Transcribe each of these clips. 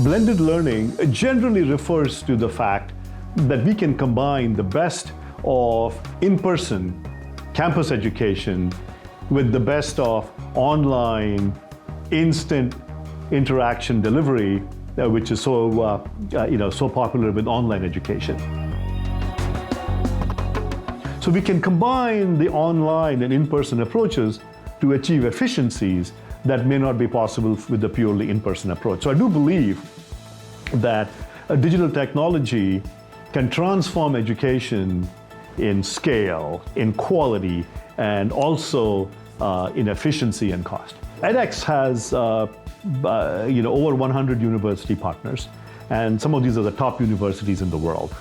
Blended learning generally refers to the fact that we can combine the best of in-person campus education with the best of online instant interaction delivery, which is so popular with online education. So we can combine the online and in-person approaches to achieve efficiencies that may not be possible with the purely in-person approach. So I do believe that a digital technology can transform education in scale, in quality, and also in efficiency and cost. edX has over 100 university partners, and some of these are the top universities in the world: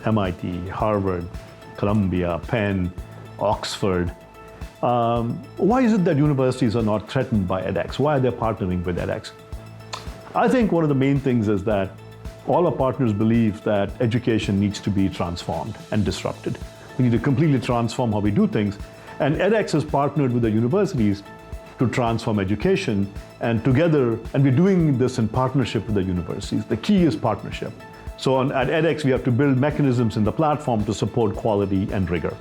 MIT, Harvard, Columbia, Penn, Oxford. Why is it that universities are not threatened by edX? Why are they partnering with edX? I think one of the main things is that all our partners believe that education needs to be transformed and disrupted. We need to completely transform how we do things. And edX has partnered with the universities to transform education, and together, and we're doing this in partnership with the universities. The key is partnership. So at edX, we have to build mechanisms in the platform to support quality and rigor.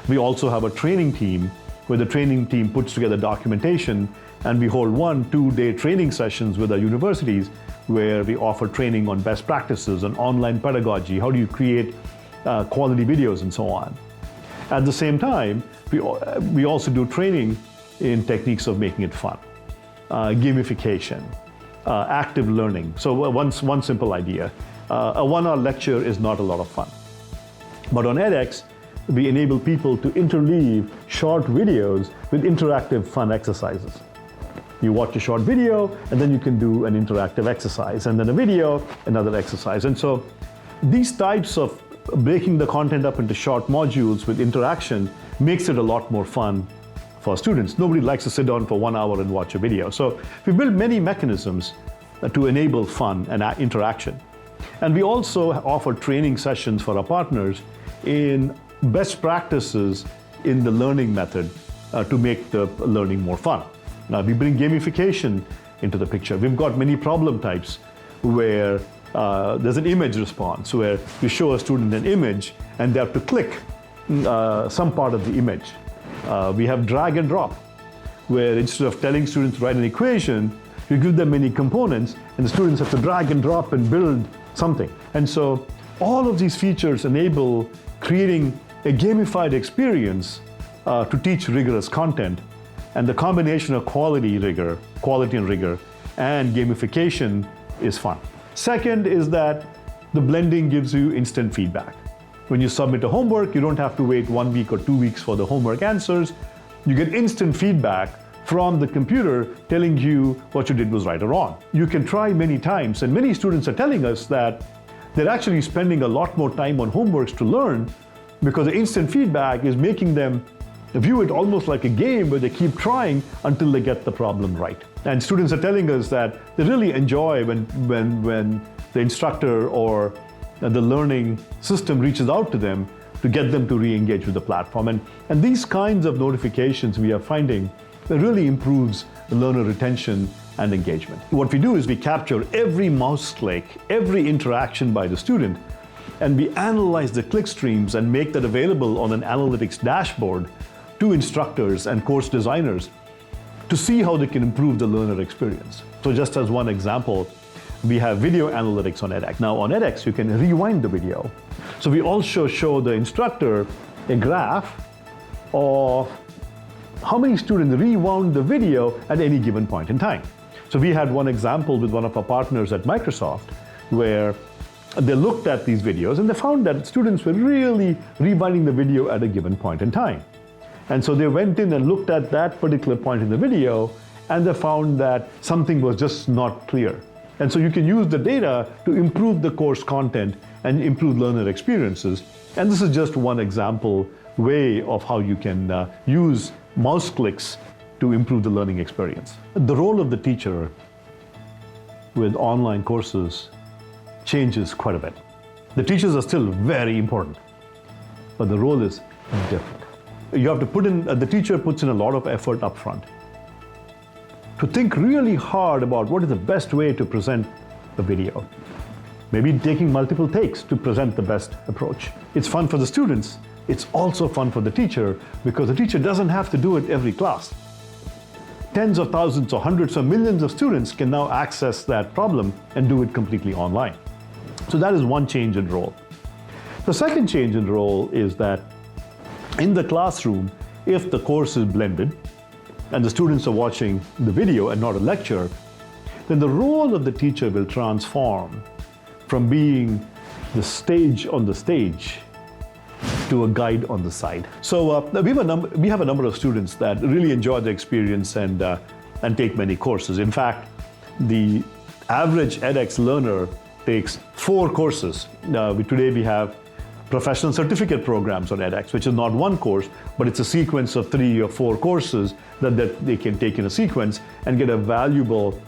We also have a training team where the training team puts together documentation, and we hold 1-2 day training sessions with our universities where we offer training on best practices, on online pedagogy, how do you create quality videos, and so on. At the same time, we also do training in techniques of making it fun, gamification, active learning. So one simple idea, a 1-hour lecture is not a lot of fun. But on edX, we enable people to interleave short videos with interactive fun exercises. You watch a short video, and then you can do an interactive exercise, and then a video, another exercise. And so these types of breaking the content up into short modules with interaction makes it a lot more fun for students. Nobody likes to sit down for 1 hour and watch a video. So we build many mechanisms to enable fun and interaction. And we also offer training sessions for our partners in best practices in the learning method to make the learning more fun. Now, we bring gamification into the picture. We've got many problem types where there's an image response, where you show a student an image and they have to click some part of the image. We have drag and drop, where instead of telling students to write an equation, you give them many components, and the students have to drag and drop and build something. And so all of these features enable creating a gamified experience to teach rigorous content. And the combination of quality and rigor, and gamification is fun. Second is that the blending gives you instant feedback. When you submit a homework, you don't have to wait 1 week or 2 weeks for the homework answers. You get instant feedback from the computer telling you what you did was right or wrong. You can try many times, and many students are telling us that they're actually spending a lot more time on homeworks to learn because the instant feedback is making them view it almost like a game where they keep trying until they get the problem right. And students are telling us that they really enjoy when the instructor or the learning system reaches out to them to get them to re-engage with the platform. And these kinds of notifications we are finding really improves learner retention and engagement. What we do is we capture every mouse click, every interaction by the student, and we analyze the click streams and make that available on an analytics dashboard to instructors and course designers to see how they can improve the learner experience. So just as one example, we have video analytics on edX. Now on edX, you can rewind the video. So we also show the instructor a graph of how many students rewound the video at any given point in time. So we had one example with one of our partners at Microsoft where they looked at these videos and they found that students were really rewinding the video at a given point in time. And so they went in and looked at that particular point in the video, and they found that something was just not clear. And so you can use the data to improve the course content and improve learner experiences. And this is just one example way of how you can use mouse clicks to improve the learning experience. The role of the teacher with online courses changes quite a bit. The teachers are still very important, but the role is different. You have to put in, the teacher puts in a lot of effort up front to think really hard about what is the best way to present a video. Maybe taking multiple takes to present the best approach. It's fun for the students. It's also fun for the teacher because the teacher doesn't have to do it every class. Tens of thousands or hundreds of millions of students can now access that problem and do it completely online. So that is one change in role. The second change in role is that in the classroom, if the course is blended and the students are watching the video and not a lecture, then the role of the teacher will transform from being the stage on the stage to a guide on the side. So we have a number of students that really enjoy the experience and take many courses. In fact, the average edX learner takes 4 courses. Today we have professional certificate programs on edX, which is not one course, but it's a sequence of 3 or 4 courses that they can take in a sequence and get a valuable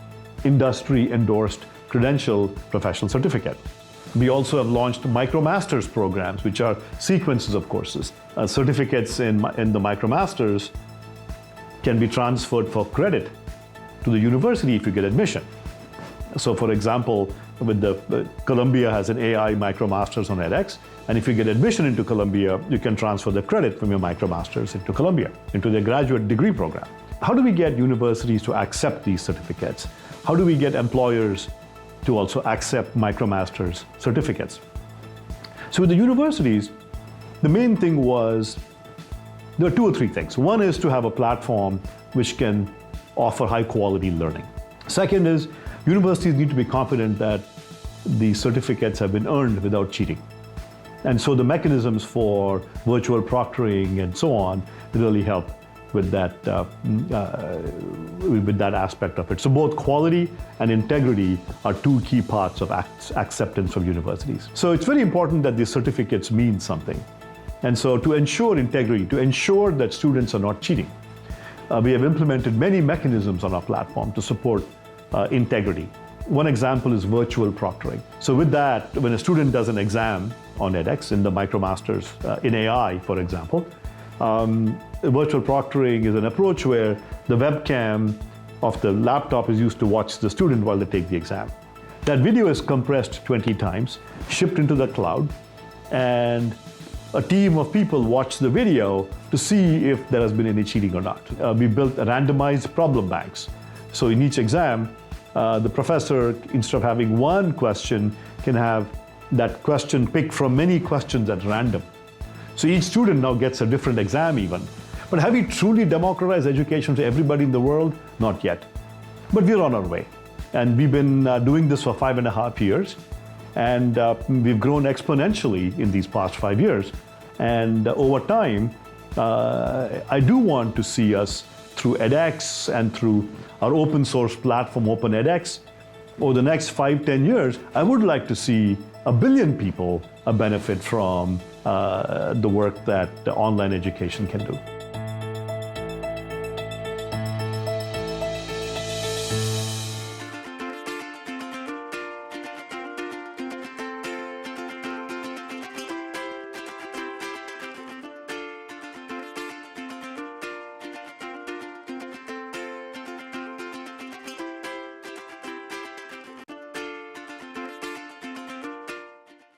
industry-endorsed credential professional certificate. We also have launched MicroMasters programs, which are sequences of courses. Certificates in the MicroMasters can be transferred for credit to the university if you get admission. So for example, Columbia has an AI MicroMasters on edX, and if you get admission into Columbia, you can transfer the credit from your MicroMasters into Columbia, into their graduate degree program. How do we get universities to accept these certificates? How do we get employers to also accept MicroMasters certificates? So with the universities, the main thing was, there are 2 or 3 things. One is to have a platform which can offer high quality learning. Second is, universities need to be confident that the certificates have been earned without cheating. And so the mechanisms for virtual proctoring and so on really help with that aspect of it. So both quality and integrity are 2 key parts of acceptance of universities. So it's very important that these certificates mean something. And so to ensure integrity, to ensure that students are not cheating, we have implemented many mechanisms on our platform to support integrity. One example is virtual proctoring. So with that, when a student does an exam on edX in the MicroMasters in AI, for example, virtual proctoring is an approach where the webcam of the laptop is used to watch the student while they take the exam. That video is compressed 20 times, shipped into the cloud, and a team of people watch the video to see if there has been any cheating or not. We built randomized problem banks. So in each exam, the professor, instead of having one question, can have that question picked from many questions at random. So each student now gets a different exam even. But have we truly democratized education to everybody in the world? Not yet. But we're on our way. And we've been doing this for 5.5 years. And we've grown exponentially in these past 5 years. And over time, I do want to see us through edX and through our open source platform, Open edX, over the next 5-10 years, I would like to see 1 billion people benefit from the work that online education can do.